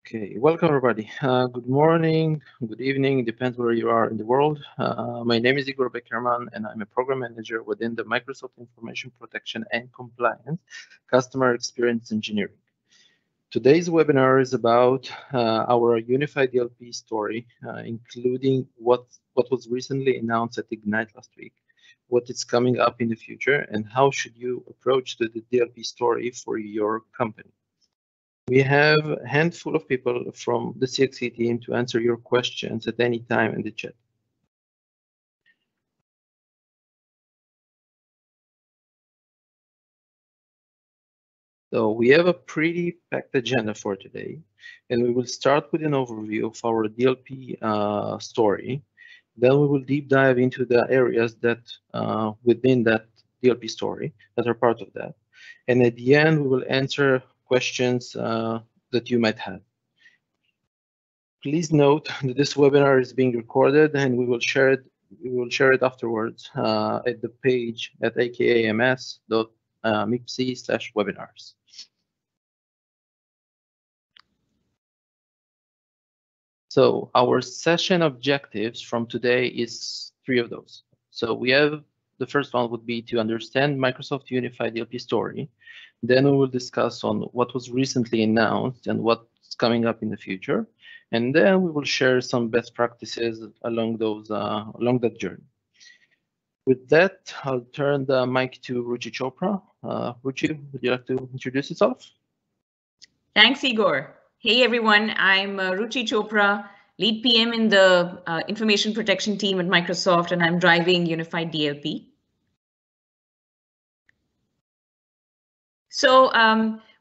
Okay, welcome everybody. Good morning, good evening, depends where you are in the world. My name is Igor Beckerman and I'm a program manager within the Microsoft Information Protection and Compliance Customer Experience Engineering. Today's webinar is about our unified DLP story, including what was recently announced at Ignite last week, what is coming up in the future, and how should you approach the DLP story for your company. We have a handful of people from the CXC team to answer your questions at any time in the chat. So we have a pretty packed agenda for today, and we will start with an overview of our DLP story. Then we will deep dive into the areas that within that DLP story that are part of that. And at the end, we will answer questions that you might have. Please note that this webinar is being recorded and we will share it afterwards at the page at akams.mipc/webinars. So our session objectives from today is 3 of those. So we have the first one would be to understand Microsoft Unified DLP story. Then we will discuss on what was recently announced and what's coming up in the future. And then we will share some best practices along that journey. With that, I'll turn the mic to Ruchi Chopra. Ruchi, would you like to introduce yourself? Thanks, Igor. Hey, everyone. I'm Ruchi Chopra, lead PM in the information protection team at Microsoft, and I'm driving Unified DLP. So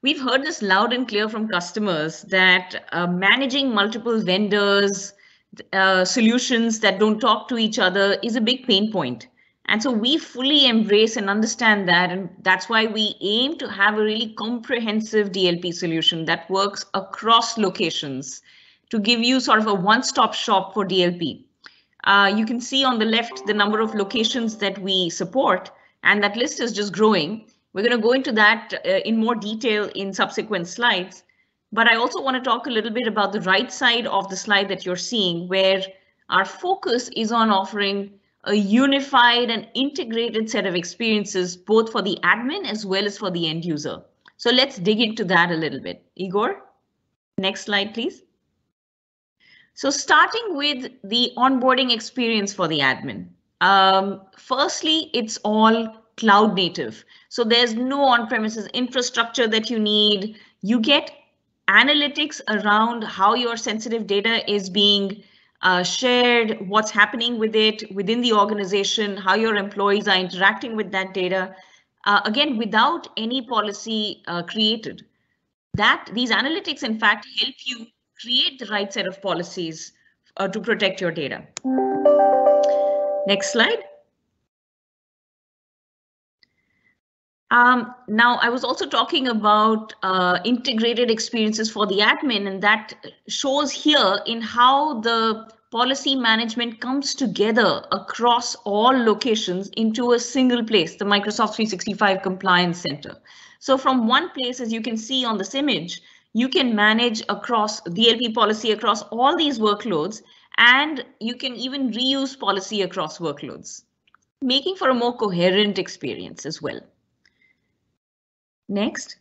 we've heard this loud and clear from customers that managing multiple vendors, solutions that don't talk to each other is a big pain point. And so we fully embrace and understand that. And that's why we aim to have a really comprehensive DLP solution that works across locations to give you sort of a one-stop shop for DLP. You can see on the left the number of locations that we support, and that list is just growing. We're going to go into that in more detail in subsequent slides. But I also want to talk a little bit about the right side of the slide that you're seeing, where our focus is on offering a unified and integrated set of experiences, both for the admin as well as for the end user. So let's dig into that a little bit. Igor, next slide, please. So starting with the onboarding experience for the admin. Firstly, it's all cloud native. So there's no on-premises infrastructure that you need. You get analytics around how your sensitive data is being shared, what's happening with it within the organization, how your employees are interacting with that data, again, without any policy created. These analytics, in fact, help you create the right set of policies to protect your data. Next slide. Now, I was also talking about integrated experiences for the admin, and that shows here in how the policy management comes together across all locations into a single place, the Microsoft 365 Compliance Center. So from one place, as you can see on this image, you can manage across DLP policy across all these workloads, and you can even reuse policy across workloads, making for a more coherent experience as well. Next.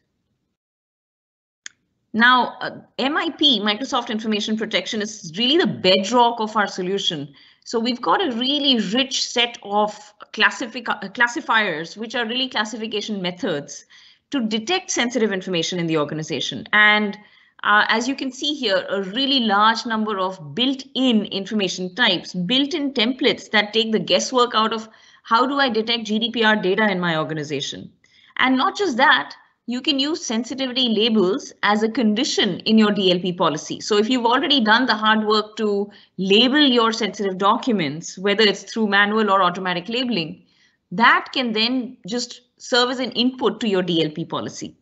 Now, MIP, Microsoft Information Protection, is really the bedrock of our solution. So we've got a really rich set of classifiers, which are really classification methods to detect sensitive information in the organization. And as you can see here, a really large number of built-in information types, built-in templates that take the guesswork out of how do I detect GDPR data in my organization. And not just that, you can use sensitivity labels as a condition in your DLP policy. So if you've already done the hard work to label your sensitive documents, whether it's through manual or automatic labeling, that can then just serve as an input to your DLP policy.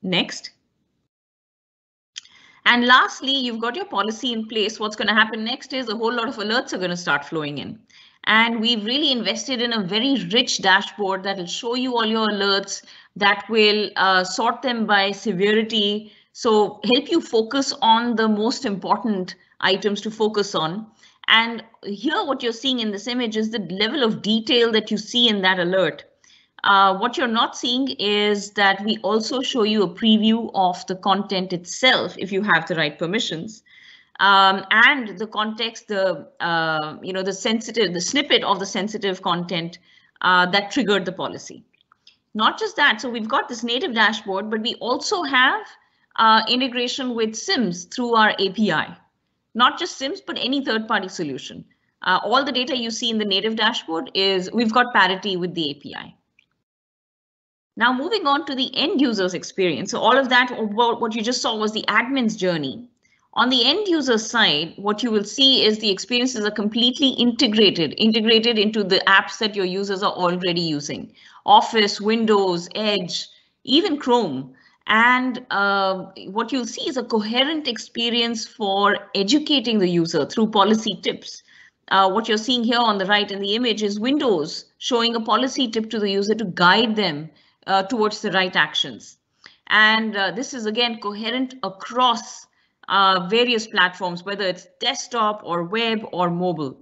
Next. And lastly, you've got your policy in place. What's going to happen next is a whole lot of alerts are going to start flowing in. And we've really invested in a very rich dashboard that will show you all your alerts, that will sort them by severity, So help you focus on the most important items to focus on. And here what you're seeing in this image is the level of detail that you see in that alert. What you're not seeing is that we also show you a preview of the content itself if you have the right permissions. And the context, the snippet of the sensitive content that triggered the policy. Not just that, so we've got this native dashboard, but we also have integration with SIMS through our API. Not just SIMS, but any third-party solution. All the data you see in the native dashboard we've got parity with the API. Now moving on to the end user's experience. So all of that, what you just saw was the admin's journey. On the end user side, what you will see is the experiences are completely integrated into the apps that your users are already using. Office, Windows, Edge, even Chrome. And what you'll see is a coherent experience for educating the user through policy tips. What you're seeing here on the right in the image is Windows showing a policy tip to the user to guide them towards the right actions. And this is again coherent across various platforms, whether it's desktop or web or mobile.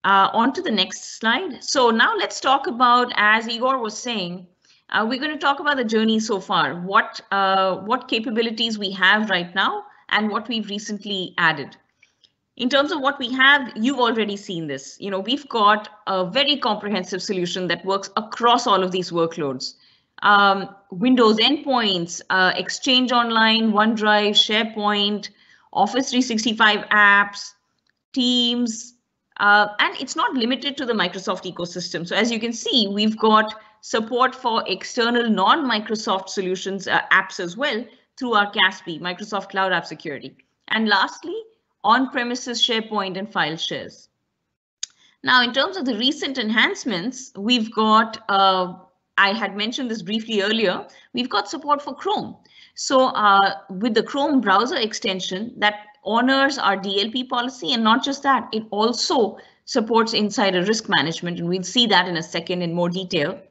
On to the next slide. So now let's talk about, as Igor was saying, we're going to talk about the journey so far, what capabilities we have right now and what we've recently added. In terms of what we have, you've already seen this. We've got a very comprehensive solution that works across all of these workloads. Windows endpoints, Exchange Online, OneDrive, SharePoint, Office 365 apps, Teams, and it's not limited to the Microsoft ecosystem. So as you can see, we've got support for external non-Microsoft solutions apps as well through our CASB, Microsoft Cloud App Security. And lastly, on-premises SharePoint and file shares. Now, in terms of the recent enhancements, we've got, I had mentioned this briefly earlier, we've got support for Chrome. So with the Chrome browser extension that honors our DLP policy, and not just that, it also supports insider risk management, and we'll see that in a second in more detail.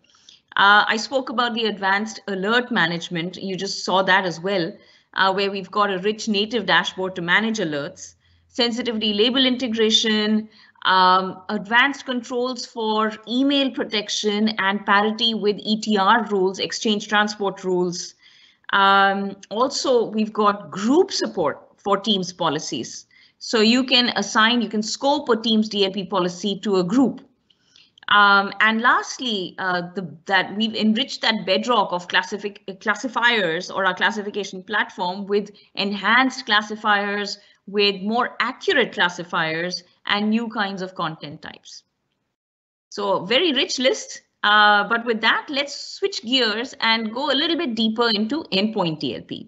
I spoke about the advanced alert management. You just saw that as well, where we've got a rich native dashboard to manage alerts, sensitivity label integration, advanced controls for email protection and parity with ETR rules, exchange transport rules. Also, we've got group support for Teams policies. So you can scope a Teams DLP policy to a group. And lastly, that we've enriched that bedrock of classifiers or our classification platform with enhanced classifiers, with more accurate classifiers and new kinds of content types. So very rich list, but with that, let's switch gears and go a little bit deeper into endpoint DLP.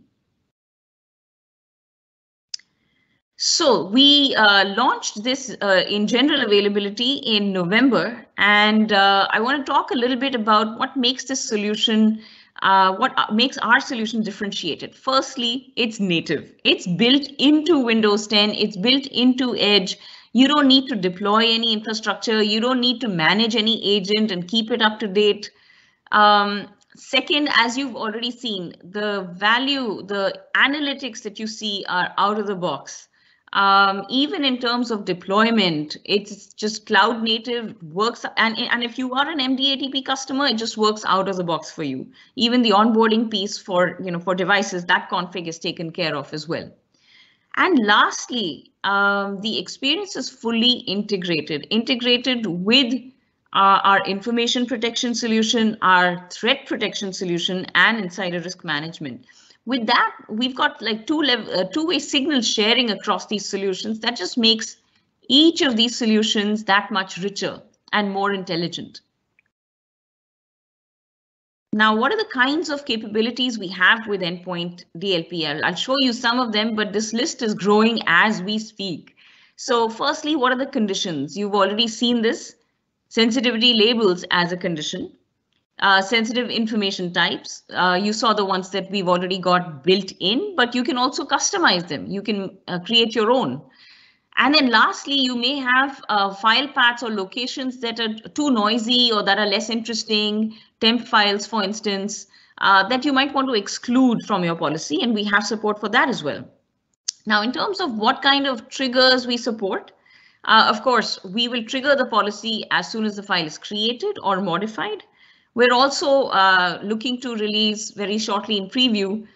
So we launched this in general availability in November, and I want to talk a little bit about what makes this solution, what makes our solution differentiated. Firstly, it's native. It's built into Windows 10. It's built into Edge. You don't need to deploy any infrastructure. You don't need to manage any agent and keep it up to date. Second, as you've already seen, the value, the analytics that you see are out of the box. Even in terms of deployment, it's just cloud native, works, and if you are an MDATP customer, it just works out of the box for you. Even the onboarding piece for devices, that config is taken care of as well. And lastly, the experience is fully integrated with our information protection solution, our threat protection solution, and insider risk management. With that, we've got like two-way signal sharing across these solutions that just makes each of these solutions that much richer and more intelligent. Now, what are the kinds of capabilities we have with endpoint DLP? I'll show you some of them, but this list is growing as we speak. So firstly, what are the conditions? You've already seen this. Sensitivity labels as a condition. Sensitive information types. You saw the ones that we've already got built in, but you can also customize them. You can create your own. And then lastly, you may have file paths or locations that are too noisy or that are less interesting, temp files, for instance. that you might want to exclude from your policy, and we have support for that as well. Now, in terms of what kind of triggers we support, of course, we will trigger the policy as soon as the file is created or modified. We're also looking to release very shortly in preview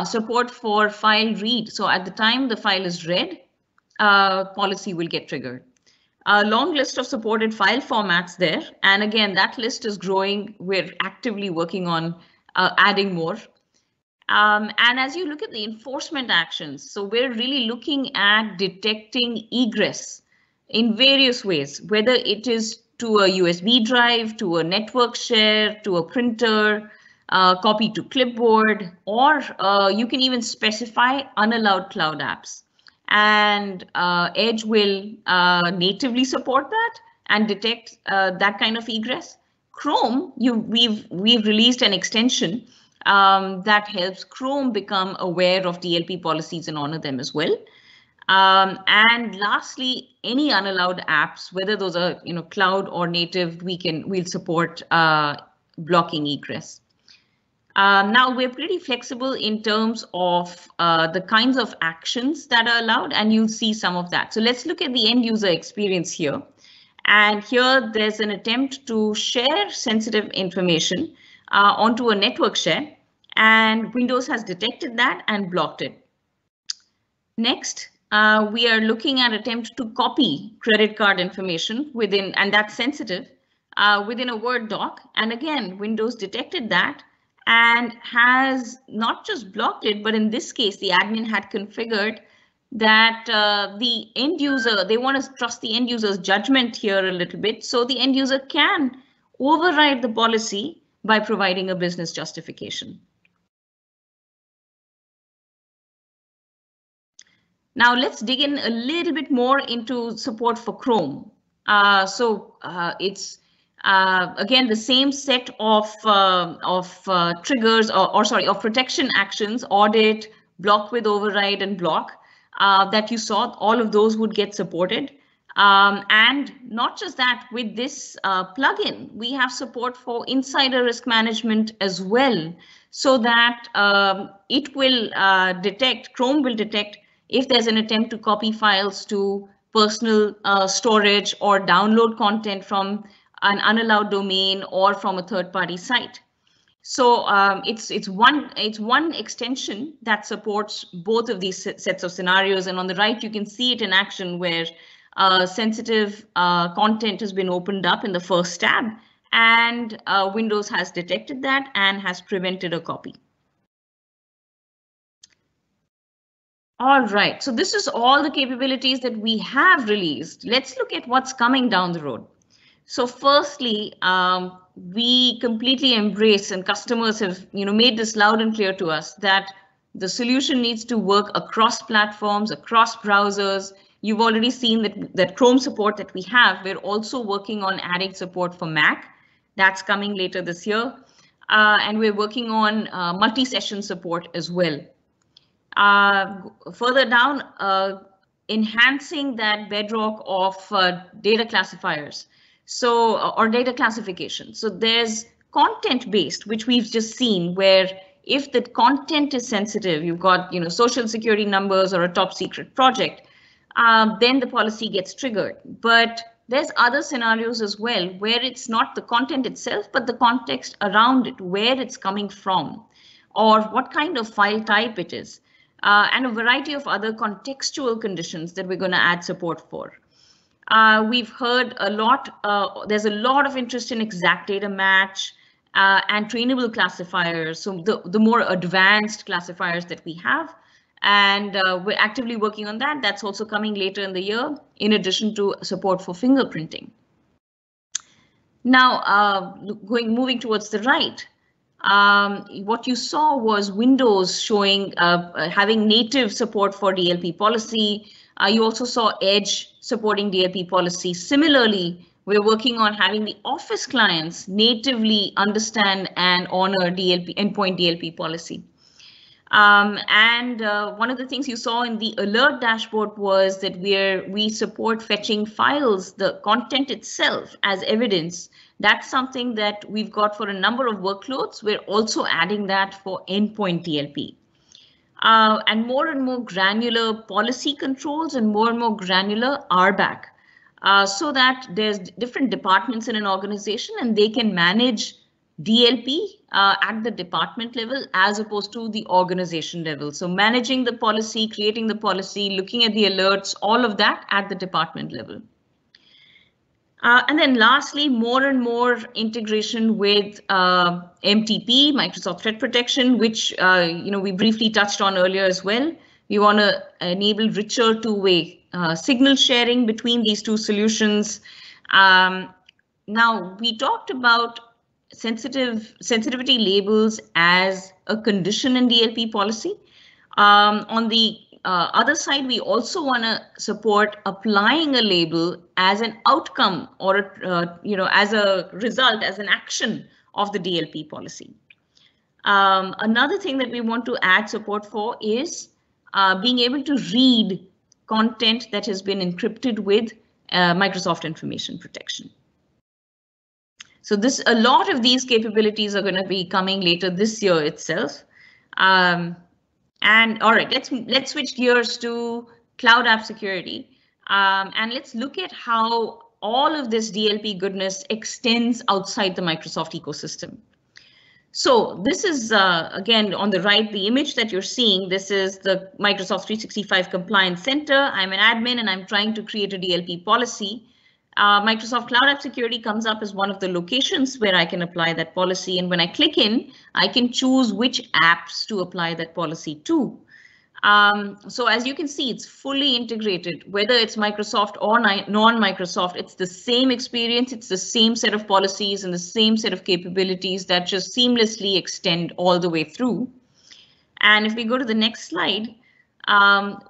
support for file read. So at the time the file is read, policy will get triggered. A long list of supported file formats there. And again, that list is growing. We're actively working on adding more. And as you look at the enforcement actions, so we're really looking at detecting egress in various ways, whether it is to a USB drive, to a network share, to a printer, copy to clipboard, or you can even specify unallowed cloud apps. And Edge will natively support that and detect that kind of egress. Chrome, we've released an extension that helps Chrome become aware of DLP policies and honor them as well. And lastly, any unallowed apps, whether those are cloud or native, we'll support blocking egress. Now we're pretty flexible in terms of the kinds of actions that are allowed, and you'll see some of that. So let's look at the end user experience here. And here there's an attempt to share sensitive information onto a network share, and Windows has detected that and blocked it. Next, we are looking at attempt to copy credit card information within, and that's sensitive, within a Word doc. And again, Windows detected that and has not just blocked it, but in this case, the admin had configured that the end user, they want to trust the end user's judgment here a little bit. So the end user can override the policy by providing a business justification. Now let's dig in a little bit more into support for Chrome. It's again the same set of triggers of protection actions: audit, block with override, and block that you saw. All of those would get supported. And not just that, with this plugin, we have support for insider risk management as well, so that it will detect, Chrome will detect if there's an attempt to copy files to personal storage or download content from an unallowed domain or from a third-party site. So it's one extension that supports both of these sets of scenarios. And on the right, you can see it in action where sensitive content has been opened up in the first tab, and Windows has detected that and has prevented a copy. All right, so this is all the capabilities that we have released. Let's look at what's coming down the road. So firstly, we completely embrace, and customers have made this loud and clear to us, that the solution needs to work across platforms, across browsers. You've already seen that Chrome support that we have. We're also working on adding support for Mac. That's coming later this year. And we're working on multi-session support as well. Further down, enhancing that bedrock of data classifiers, or data classification. So there's content-based, which we've just seen, where if the content is sensitive, you've got social security numbers or a top secret project, then the policy gets triggered. But there's other scenarios as well where it's not the content itself, but the context around it, where it's coming from, or what kind of file type it is. And a variety of other contextual conditions that we're going to add support for. We've heard a lot, there's a lot of interest in exact data match and trainable classifiers, so the more advanced classifiers that we have. And we're actively working on that. That's also coming later in the year, in addition to support for fingerprinting. Now, moving towards the right, what you saw was Windows showing having native support for DLP policy. You also saw Edge supporting DLP policy. Similarly, we're working on having the Office clients natively understand and honor DLP endpoint DLP policy. And one of the things you saw in the alert dashboard was that we support fetching files, the content itself, as evidence That's something that we've got for a number of workloads. We're also adding that for endpoint DLP. And more granular policy controls and more granular RBAC, so that there's different departments in an organization and they can manage DLP at the department level as opposed to the organization level. So managing the policy, creating the policy, looking at the alerts, all of that at the department level. And then lastly, more and more integration with MTP, Microsoft Threat Protection, which we briefly touched on earlier as well. We want to enable richer two-way signal sharing between these two solutions. Now, we talked about sensitivity labels as a condition in DLP policy. On the other side, we also want to support applying a label as an outcome or, as a result, as an action of the DLP policy. Another thing that we want to add support for is being able to read content that has been encrypted with Microsoft Information Protection. So a lot of these capabilities are going to be coming later this year itself. And all right, let's switch gears to cloud app security. And let's look at how all of this DLP goodness extends outside the Microsoft ecosystem. So this is, again, on the right, the image that you're seeing. This is the Microsoft 365 Compliance Center. I'm an admin and I'm trying to create a DLP policy. Microsoft Cloud App Security comes up as one of the locations where I can apply that policy. And when I click in, I can choose which apps to apply that policy to. So as you can see, it's fully integrated, whether it's Microsoft or non-Microsoft, it's the same experience, it's the same set of policies and the same set of capabilities that just seamlessly extend all the way through. And if we go to the next slide,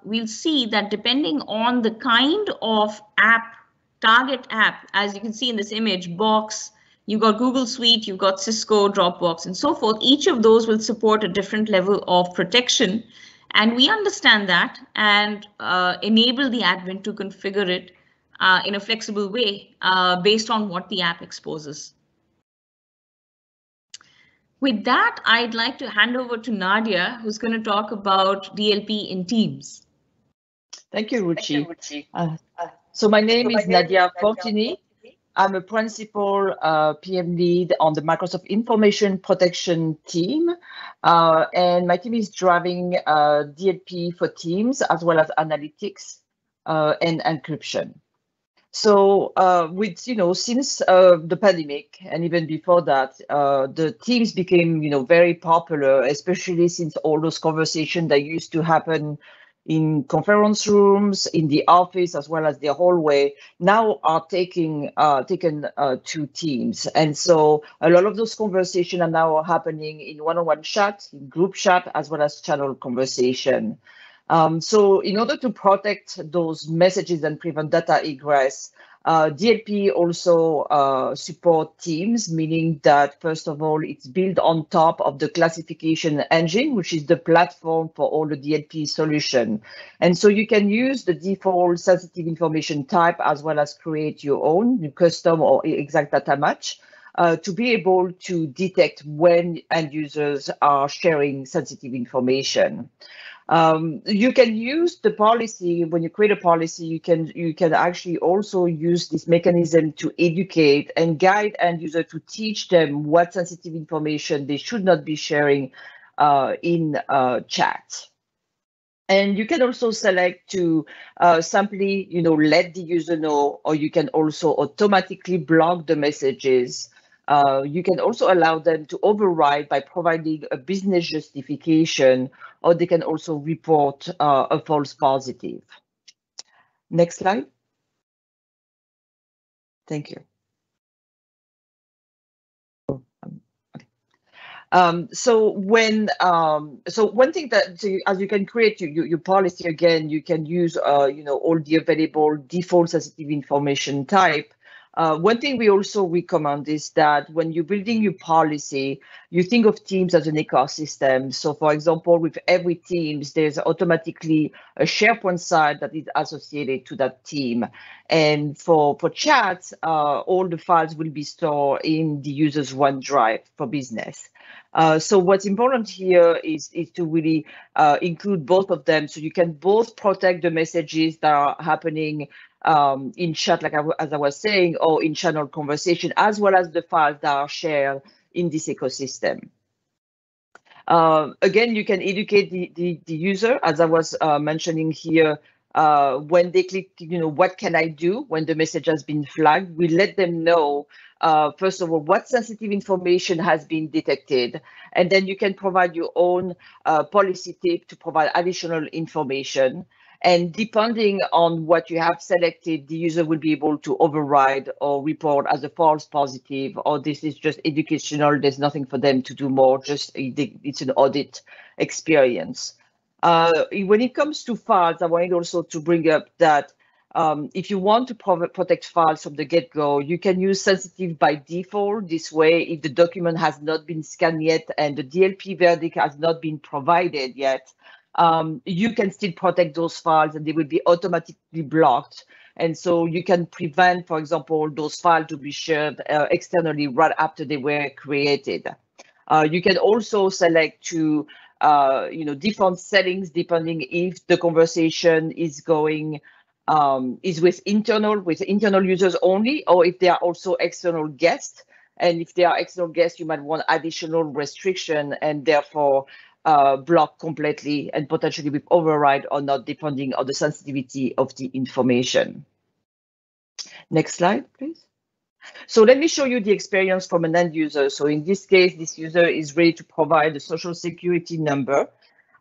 we'll see that depending on the kind of app, target app, as you can see in this image, Box, you've got Google Suite, you've got Cisco, Dropbox, and so forth. Each of those will support a different level of protection. And we understand that and enable the admin to configure it in a flexible way based on what the app exposes. With that, I'd like to hand over to Nadia, who's going to talk about DLP in Teams. Thank you, Ruchi. So my name is Nadia Fortini. I'm a principal PM lead on the Microsoft Information Protection team. And my team is driving DLP for Teams as well as analytics and encryption. So since the pandemic and even before that, the Teams became, very popular, especially since all those conversations that used to happen in conference rooms, in the office, as well as the hallway, now are taken to Teams. And so a lot of those conversations are now happening in one-on-one chat, in group chat, as well as channel conversation. So in order to protect those messages and prevent data egress, DLP also support Teams, meaning that, first of all, it's built on top of the classification engine, which is the platform for all the DLP solution. And so you can use the default sensitive information type as well as create your own custom or exact data match to be able to detect when end users are sharing sensitive information. You can use the policy when you create a policy. You can actually also use this mechanism to educate and guide end user to teach them what sensitive information they should not be sharing in chat. And you can also select to simply, let the user know, or you can also automatically block the messages. You can also allow them to override by providing a business justification, or they can also report a false positive. Next slide. Thank you. So one thing that as you can create your policy, again, you can use all the available default sensitive information type. One thing we also recommend is that when you're building your policy, you think of Teams as an ecosystem. So for example, with every Teams, there's automatically a SharePoint site that is associated to that team. And for chat, all the files will be stored in the user's OneDrive for business. So what's important here is to really include both of them, so you can both protect the messages that are happening in chat, like as I was saying, or in channel conversation, as well as the files that are shared in this ecosystem. Again, you can educate the user, as I was mentioning here. When they click, what can I do when the message has been flagged? We let them know, first of all, what sensitive information has been detected. And then you can provide your own policy tip to provide additional information. And depending on what you have selected, the user will be able to override or report as a false positive, or this is just educational. There's nothing for them to do more, just it's an audit experience. When it comes to files, I wanted also to bring up that if you want to protect files from the get-go, you can use sensitive by default. This way, if the document has not been scanned yet and the DLP verdict has not been provided yet, you can still protect those files and they will be automatically blocked. And so you can prevent, for example, those files to be shared externally right after they were created. You can also select to different settings depending if the conversation is going is with internal users only, or if they are also external guests. And if they are external guests, you might want additional restriction and therefore block completely and potentially with override or not, depending on the sensitivity of the information. Next slide, please. So let me show you the experience from an end user. So in this case, this user is ready to provide a social security number.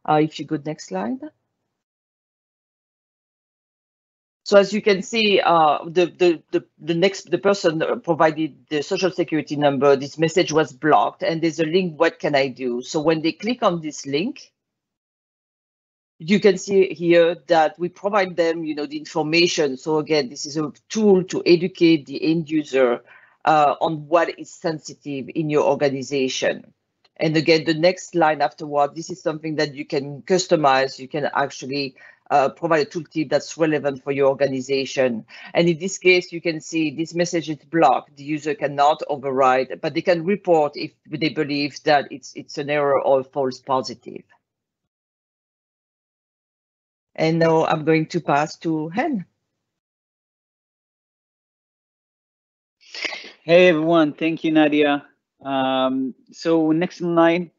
If you go next slide. So as you can see, the person provided the social security number. This message was blocked, and there's a link. What can I do? So when they click on this link, you can see here that we provide them, the information. So again, this is a tool to educate the end user on what is sensitive in your organization. And again, the next line afterward, this is something that you can customize. You can actually provide a tooltip that's relevant for your organization. And in this case, you can see this message is blocked. The user cannot override, but they can report if they believe that it's an error or false positive. And now I'm going to pass to Hen. Hey everyone, thank you, Nadia. So next in line,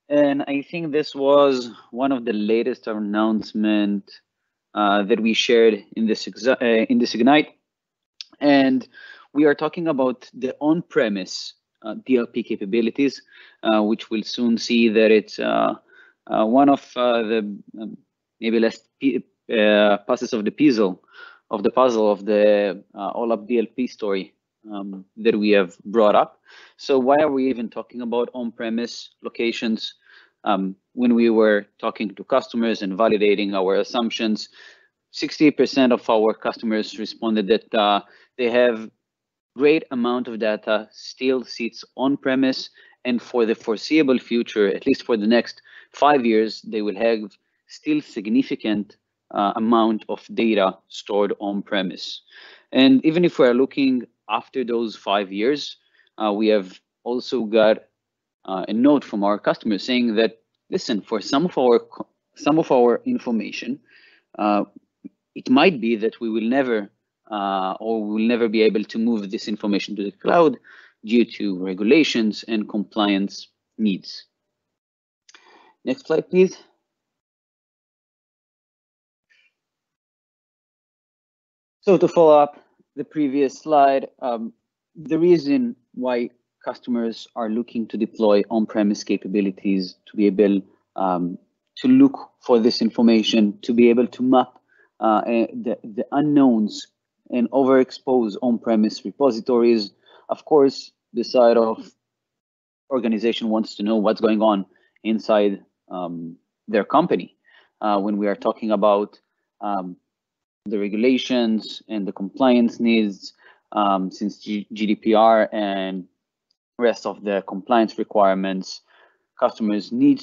and I think this was one of the latest announcements that we shared in this Ignite, and we are talking about the on-premise DLP capabilities, which we'll soon see that it's one of the maybe last pieces of the puzzle of the OLAP DLP story that we have brought up. So why are we even talking about on-premise locations? When we were talking to customers and validating our assumptions, 60% of our customers responded that they have great amount of data still sits on-premise, and for the foreseeable future, at least for the next 5 years, they will have still significant amount of data stored on-premise. And even if we're looking after those 5 years, we have also got a note from our customers saying that, listen, for some of our information, it might be that we will never be able to move this information to the cloud due to regulations and compliance needs. Next slide, please. So to follow up the previous slide, the reason why customers are looking to deploy on-premise capabilities to be able to look for this information, to be able to map the unknowns and overexpose on-premise repositories. Of course, the side of organization wants to know what's going on inside their company. When we are talking about the regulations and the compliance needs, since GDPR and rest of the compliance requirements, customers need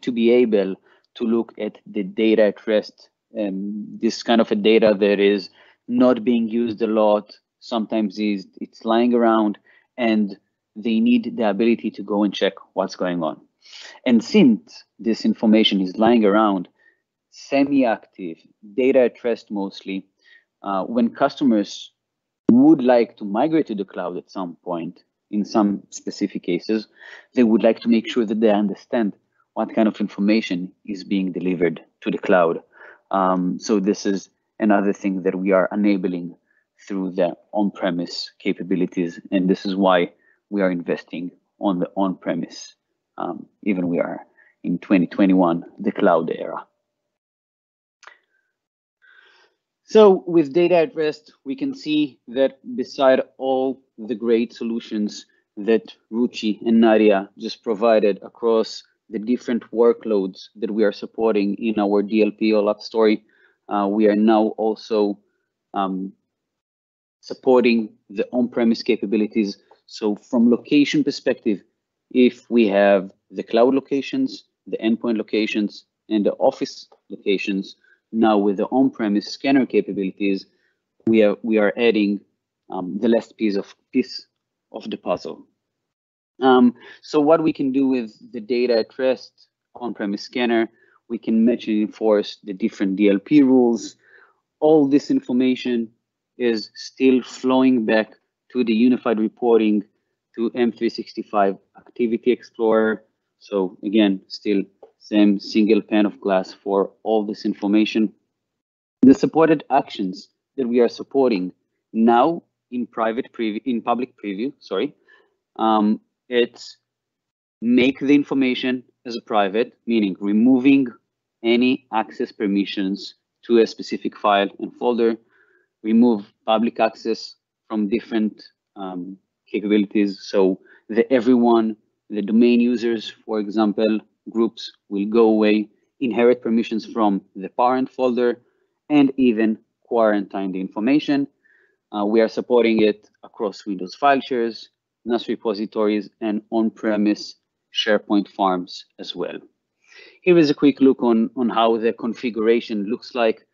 to be able to look at the data at rest, and this kind of a data that is not being used a lot, sometimes it's lying around, and they need the ability to go and check what's going on. And since this information is lying around, semi-active, data at rest mostly, when customers would like to migrate to the cloud at some point, in some specific cases, they would like to make sure that they understand what kind of information is being delivered to the cloud. So this is another thing that we are enabling through the on-premise capabilities, and this is why we are investing on the on-premise, even we are in 2021, the cloud era. So with data at rest, we can see that beside all the great solutions that Ruchi and Nadia just provided across the different workloads that we are supporting in our DLP OLAP story, we are now also supporting the on-premise capabilities. So from location perspective, if we have the cloud locations, the endpoint locations, and the office locations, now with the on-premise scanner capabilities, we are adding the last piece of the puzzle. So what we can do with the data at rest on-premise scanner, we can match and enforce the different DLP rules. All this information is still flowing back to the unified reporting to M365 Activity Explorer. So again, still same single pane of glass for all this information. The supported actions that we are supporting now in public preview, sorry, it's make the information as a private, meaning removing any access permissions to a specific file and folder, remove public access from different capabilities. So everyone, the domain users, for example, groups will go away, inherit permissions from the parent folder, and even quarantine the information. We are supporting it across Windows file shares, NAS repositories, and on-premise SharePoint farms as well. Here is a quick look on how the configuration looks like.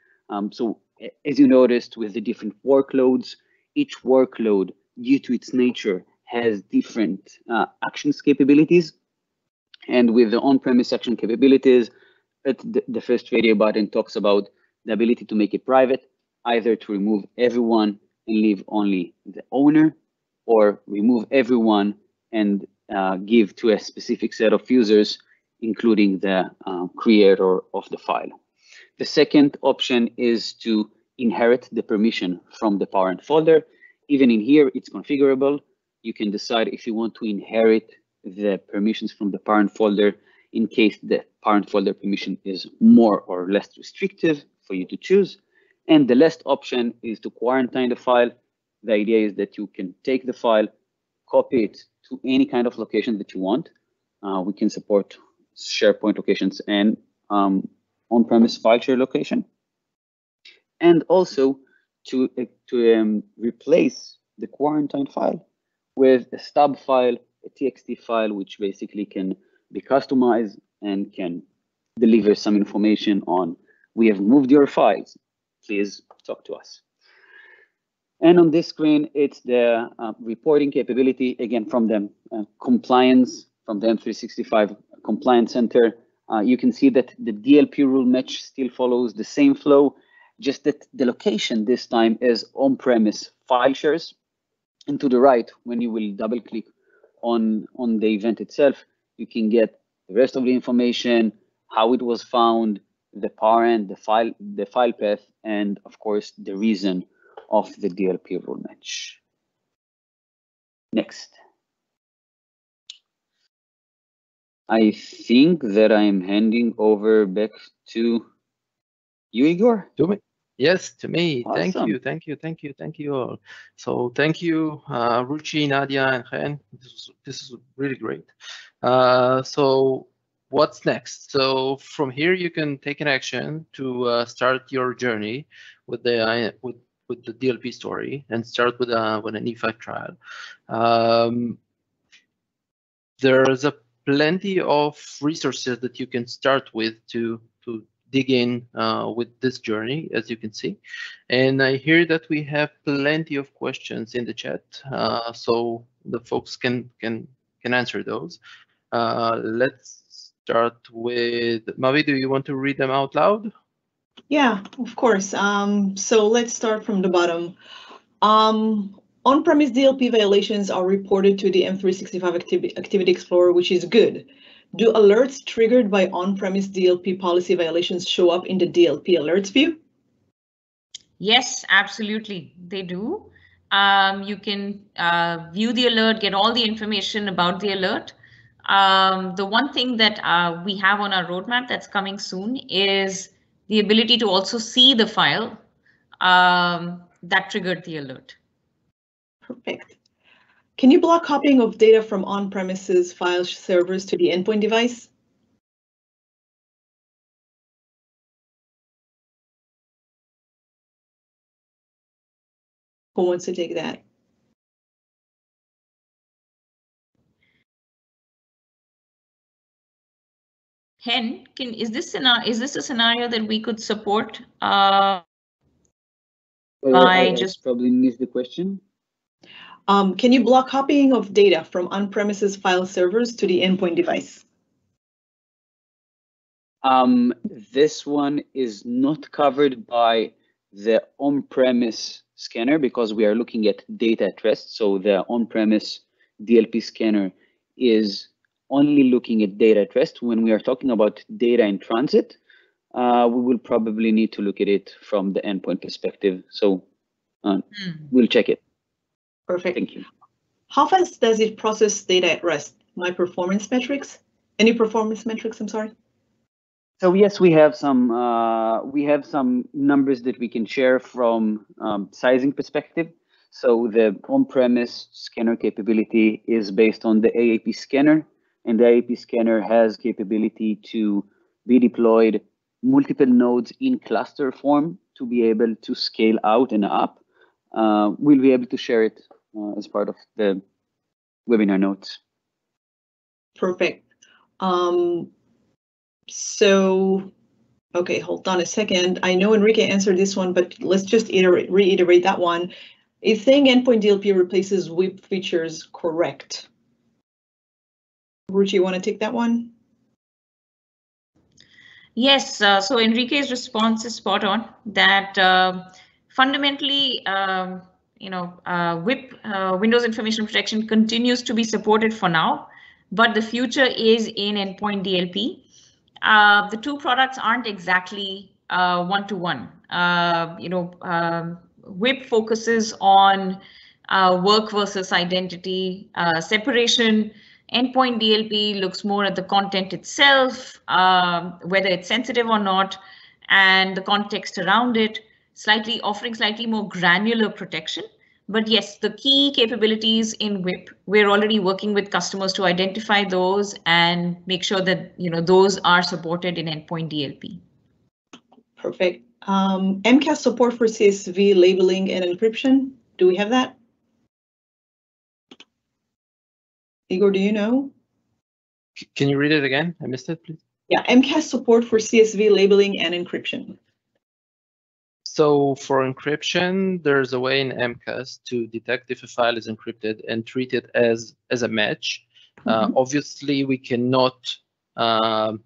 So as you noticed with the different workloads, each workload, due to its nature, has different actions capabilities. And with the on-premise action capabilities, the first radio button talks about the ability to make it private, either to remove everyone and leave only the owner, or remove everyone and give to a specific set of users, including the creator of the file. The second option is to inherit the permission from the parent folder. Even in here, it's configurable. You can decide if you want to inherit the permissions from the parent folder in case the parent folder permission is more or less restrictive for you to choose. And the last option is to quarantine the file. The idea is that you can take the file, copy it to any kind of location that you want. We can support SharePoint locations and on-premise file share location. And also to replace the quarantine file with a stub file, a TXT file, which basically can be customized and can deliver some information on, we have moved your files, please talk to us. And on this screen, it's the reporting capability, again, from the compliance, from the M365 Compliance Center. You can see that the DLP rule match still follows the same flow, just that the location this time is on-premise file shares. And to the right, when you will double click on the event itself, you can get the rest of the information, how it was found, the parent, the file path, and of course, the reason of the DLP rule match. Next. I think that I'm handing over back to you, Igor. To me? Yes, to me. Awesome. Thank you all. So thank you, Ruchi, Nadia, and Chen. This is really great. So what's next? So from here, you can take an action to start your journey with with the DLP story and start with an E5 trial. There's plenty of resources that you can start with to dig in with this journey, as you can see. And I hear that we have plenty of questions in the chat, so the folks can answer those. Let's start with Mavi. Do you want to read them out loud? Yeah, of course. So let's start from the bottom. On-premise DLP violations are reported to the M365 Activity Explorer, which is good. Do alerts triggered by on-premise DLP policy violations show up in the DLP alerts view? Yes, absolutely, they do. You can view the alert, get all the information about the alert. The one thing that we have on our roadmap that's coming soon is the ability to also see the file that triggered the alert. Perfect. Can you block copying of data from on-premises file servers to the endpoint device? Who wants to take that? Hen, is this a scenario that we could support? I just probably missed the question. Can you block copying of data from on-premises file servers to the endpoint device? This one is not covered by the on-premise scanner because we are looking at data at rest. So the on-premise DLP scanner is only looking at data at rest. When we are talking about data in transit, we will probably need to look at it from the endpoint perspective. So we'll check it. Perfect. Thank you. How fast does it process data at rest? My performance metrics? Any performance metrics, I'm sorry? So yes, we have some numbers that we can share from sizing perspective. So the on-premise scanner capability is based on the AAP scanner, and the AAP scanner has capability to be deployed multiple nodes in cluster form to be able to scale out and up. We'll be able to share it as part of the webinar notes. Perfect. So, okay, hold on a second. I know Enrique answered this one, but let's just reiterate that one. Is saying endpoint DLP replaces WIP features correct? Ruchi, you want to take that one? Yes, so Enrique's response is spot on that fundamentally, WIP, Windows Information Protection, continues to be supported for now, but the future is in endpoint DLP. The two products aren't exactly one-to-one. WIP focuses on work versus identity separation. Endpoint DLP looks more at the content itself, whether it's sensitive or not, and the context around it, offering slightly more granular protection. But yes, the key capabilities in WIP, we're already working with customers to identify those and make sure that those are supported in endpoint DLP. Perfect. MCAS support for CSV labeling and encryption. Do we have that? Igor, do you know? Can you read it again? I missed it, please. Yeah, MCAS support for CSV labeling and encryption. So for encryption, there's a way in MCAS to detect if a file is encrypted and treat it as a match. Obviously, we cannot open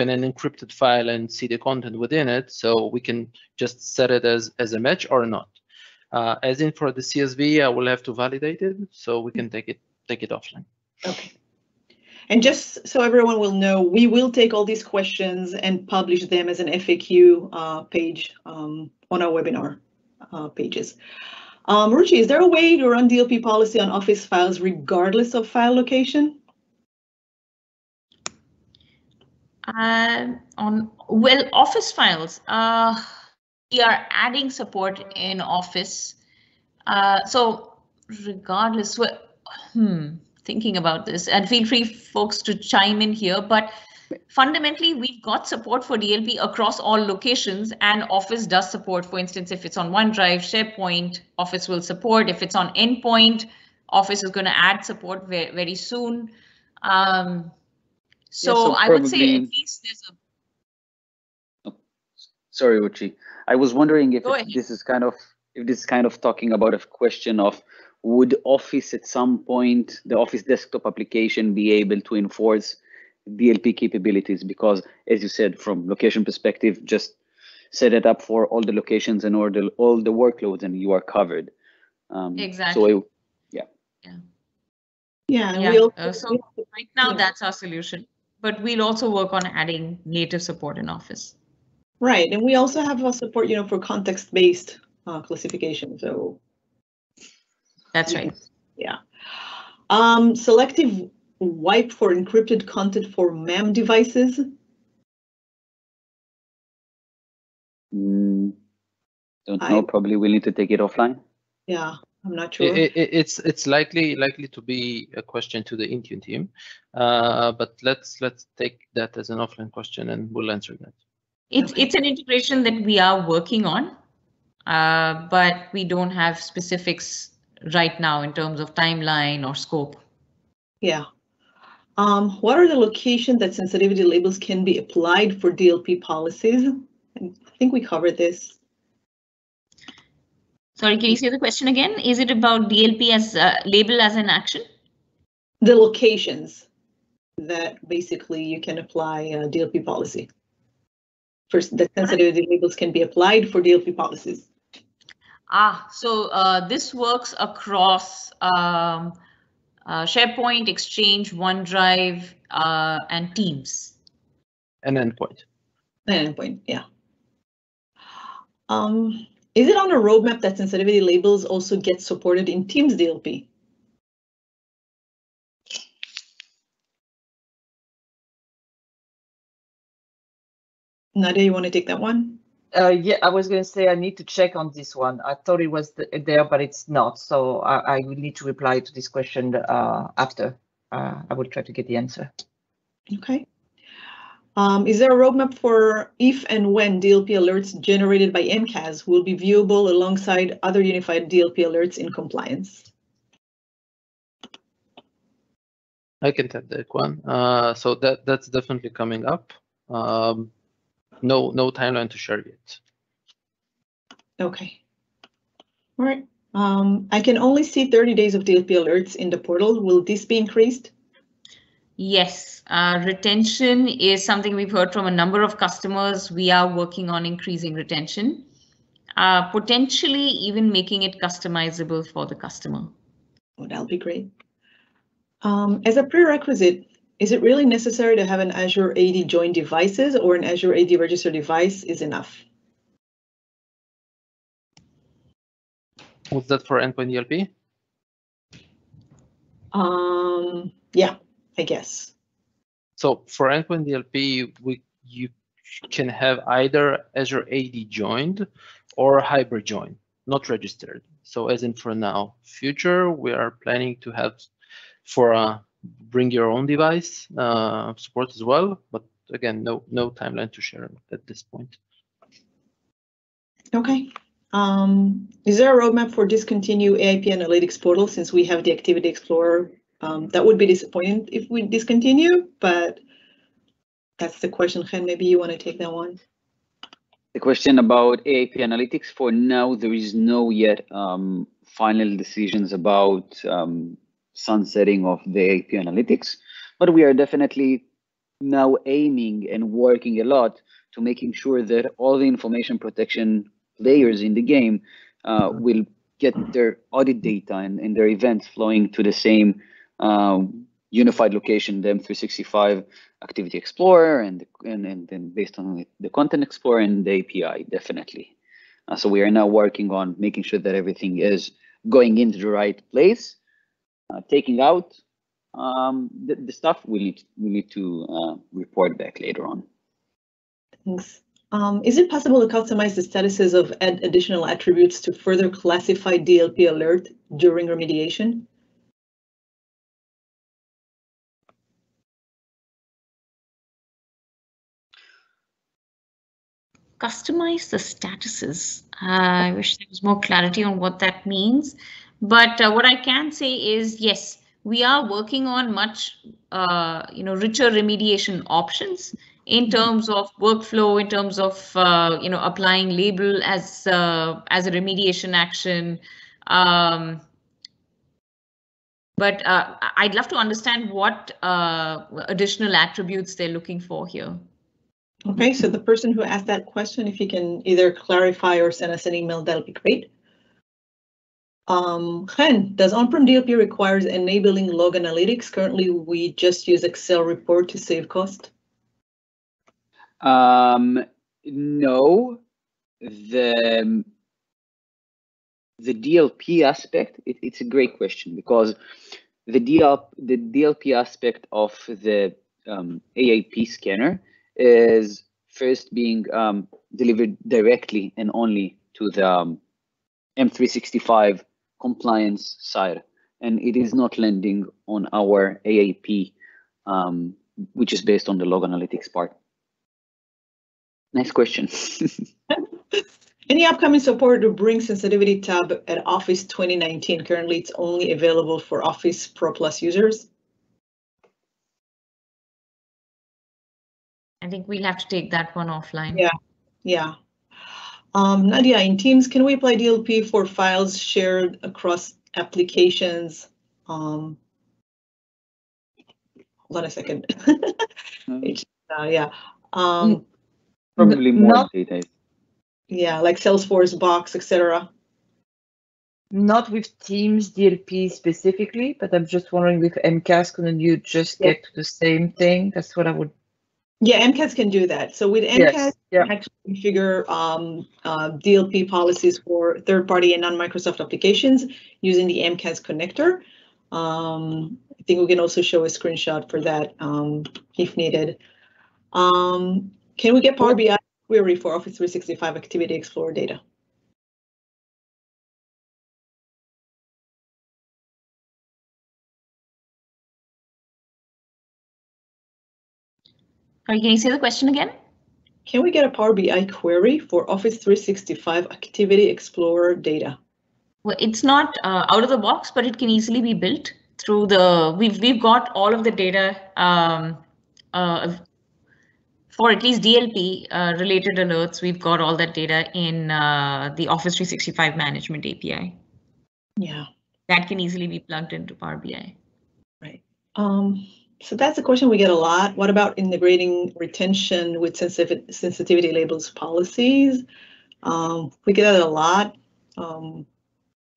an encrypted file and see the content within it, so we can just set it as a match or not. As in for the CSV, I will have to validate it, so we can take it offline. Okay. And just so everyone will know, we will take all these questions and publish them as an FAQ page on our webinar pages. Ruchi, is there a way to run DLP policy on Office files regardless of file location? Office files, we are adding support in Office. So regardless, thinking about this, and feel free folks to chime in here, but fundamentally, we've got support for DLP across all locations, and Office does support. For instance, if it's on OneDrive, SharePoint, Office will support. If it's on Endpoint, Office is going to add support very soon. So I would say at least there's a. Sorry, Ruchi. I was wondering if this is kind of talking about a question of, would Office at some point, the Office desktop application, be able to enforce DLP capabilities? Because as you said, from location perspective, just set it up for all the locations and all the workloads and you are covered. Exactly. So so right now that's our solution, but we'll also work on adding native support in Office. Right, and we also have a support, for context-based classification. So that's right. Yeah. Selective wipe for encrypted content for MAM devices. Don't know. Probably we'll need to take it offline. Yeah, I'm not sure. It's likely to be a question to the Intune team, but let's take that as an offline question and we'll answer that. It's an integration that we are working on, but we don't have specifics right now in terms of timeline or scope. Yeah. What are the locations that sensitivity labels can be applied for DLP policies? And I think we covered this. Sorry, can you say the question again? Is it about DLP as label as an action? The locations that basically you can apply a DLP policy. First, the sensitivity labels can be applied for DLP policies. So this works across SharePoint, Exchange, OneDrive, and Teams. And Endpoint. And Endpoint, yeah. Is it on a roadmap that sensitivity labels also get supported in Teams DLP? Nadia, you want to take that one? Yeah, I was going to say I need to check on this one. I thought it was there, but it's not. So I will need to reply to this question after. I will try to get the answer. Okay. Is there a roadmap for if and when DLP alerts generated by MCAS will be viewable alongside other unified DLP alerts in compliance? I can take that one. So that's definitely coming up. No timeline to share yet. Okay. All right. I can only see 30 days of DLP alerts in the portal. Will this be increased? Yes. Retention is something we've heard from a number of customers. We are working on increasing retention, potentially even making it customizable for the customer. Oh, that'll be great. As a prerequisite, is it really necessary to have an Azure AD joined devices, or an Azure AD registered device is enough? Was that for Endpoint DLP? Yeah, I guess. So for Endpoint DLP, you can have either Azure AD joined or hybrid joined, not registered. So as in for now, future, we are planning to have for bring your own device support as well, but again, no timeline to share at this point. Okay. Is there a roadmap for discontinue AIP Analytics portal since we have the Activity Explorer? That would be disappointing if we discontinue, but that's the question. Chen, maybe you want to take that one. The question about AIP Analytics, for now, there is no yet final decisions about sunsetting of the AIP Analytics, but we are definitely now aiming and working a lot to making sure that all the information protection players in the game will get their audit data and their events flowing to the same unified location, the M365 Activity Explorer, and then based on the Content Explorer and the API, definitely. So we are now working on making sure that everything is going into the right place. Taking out the stuff we need to report back later on. Thanks. Is it possible to customize the statuses of additional attributes to further classify DLP alert during remediation? customize the statuses. I wish there was more clarity on what that means. But what I can say is, yes, we are working on much, richer remediation options in terms of workflow, in terms of, applying label as a remediation action. But I'd love to understand what additional attributes they're looking for here. Okay, so the person who asked that question, if you can either clarify or send us an email, that'll be great. Chen, does on-prem DLP requires enabling log analytics? Currently, we just use Excel report to save cost. No, the DLP aspect, it's a great question, because the DLP aspect of the AIP scanner is first being delivered directly and only to the M365 compliance side, and it is not landing on our AIP, which is based on the log analytics part. Next question. Any upcoming support to bring sensitivity tab at Office 2019? Currently, it's only available for Office Pro Plus users. I think we'll have to take that one offline. Yeah. Nadia, in Teams, can we apply DLP for files shared across applications? Hold on a second. Yeah. Probably more data. Yeah, like Salesforce, Box, etc. Not with Teams DLP specifically, but I'm just wondering with MCAS, couldn't you just get to the same thing? That's what I would. Yeah, MCAS can do that. So with MCAS, you can actually configure DLP policies for third-party and non-Microsoft applications using the MCAS connector. I think we can also show a screenshot for that if needed. Can we get Power BI query for Office 365 Activity Explorer data? Sorry, can you say the question again? Can we get a Power BI query for Office 365 Activity Explorer data? Well, it's not out of the box, but it can easily be built through the. We've got all of the data for at least DLP related alerts. We've got all that data in the Office 365 Management API. Yeah, that can easily be plugged into Power BI. Right. So that's a question we get a lot. What about integrating retention with sensitivity labels policies? We get that a lot.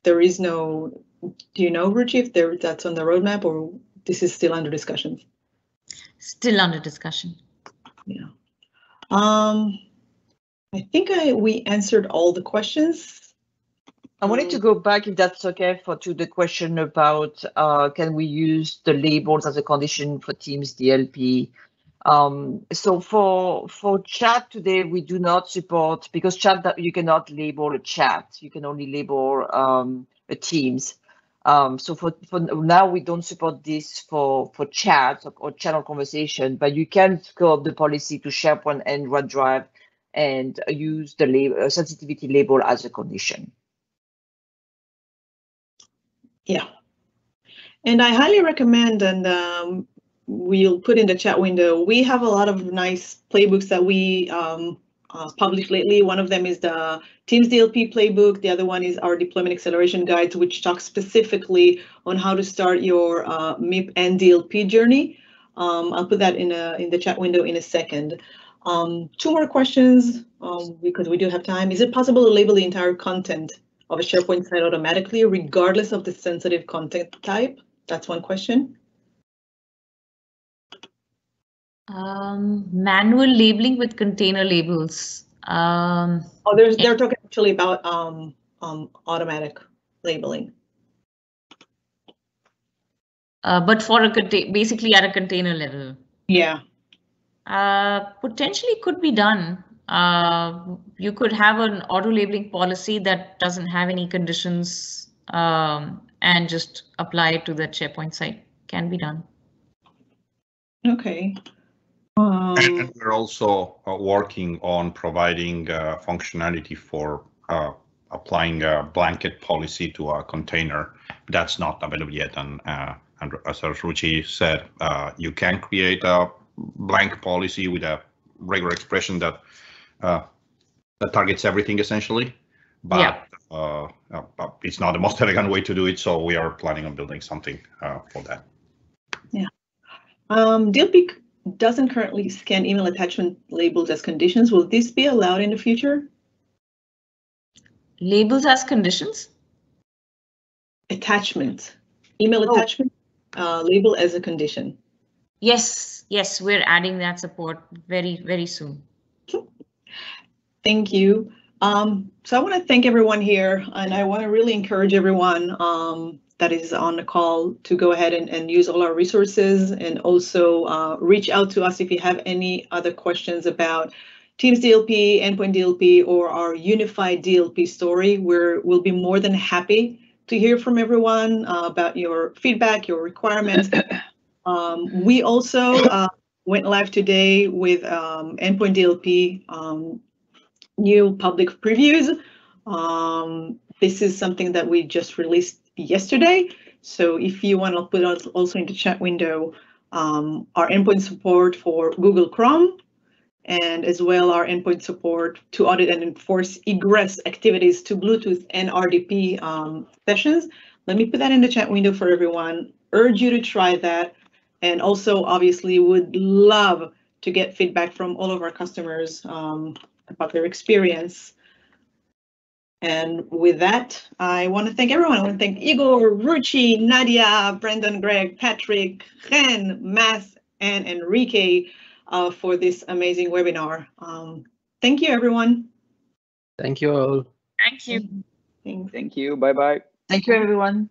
There is no, do you know, Ruchi, if that's on the roadmap, or this is still under discussion? Still under discussion. Yeah. I think we answered all the questions. I wanted to go back, if that's okay, to the question about can we use the labels as a condition for Teams DLP? So for chat today, we do not support, because chat, you cannot label a chat. You can only label a Teams. So for now, we don't support this for chat or channel conversation, but you can go up the policy to SharePoint and OneDrive and use the label, sensitivity label as a condition. Yeah, and I highly recommend, and we'll put in the chat window, we have a lot of nice playbooks that we published lately. One of them is the Teams DLP playbook. The other one is our deployment acceleration guides, which talks specifically on how to start your MIP and DLP journey. I'll put that in the chat window in a second. 2 more questions because we do have time. Is it possible to label the entire content of a SharePoint site automatically, regardless of the sensitive content type? That's one question. Manual labeling with container labels. They're talking actually about automatic labeling. But for basically at a container level. Yeah. Potentially could be done. You could have an auto labeling policy that doesn't have any conditions and just apply it to the SharePoint site. Can be done. Okay. And we're also working on providing functionality for applying a blanket policy to a container. That's not available yet. And as Ruchi said, you can create a blank policy with a regular expression that targets everything essentially. But it's not the most elegant way to do it. So we are planning on building something for that. Yeah. DLP doesn't currently scan email attachment labels as conditions. Will this be allowed in the future? Labels as conditions? Attachment. Email attachment label as a condition. Yes, we're adding that support very, very soon. Thank you. So I want to thank everyone here, and I want to really encourage everyone that is on the call to go ahead and use all our resources, and also reach out to us if you have any other questions about Teams DLP, Endpoint DLP, or our unified DLP story. We'll be more than happy to hear from everyone about your feedback, your requirements. We also went live today with Endpoint DLP new public previews. This is something that we just released yesterday. So if you want to put us also in the chat window, our endpoint support for Google Chrome, and as well our endpoint support to audit and enforce egress activities to Bluetooth and RDP sessions. Let me put that in the chat window for everyone. Urge you to try that. And also, obviously, would love to get feedback from all of our customers about their experience. And with that, I want to thank everyone. I want to thank Igor, Ruchi, Nadia, Brendan, Greg, Patrick, Ren, Math, and Enrique for this amazing webinar. Thank you, everyone. Thank you all. Thank you. Thank you. Bye-bye. Thank you, everyone.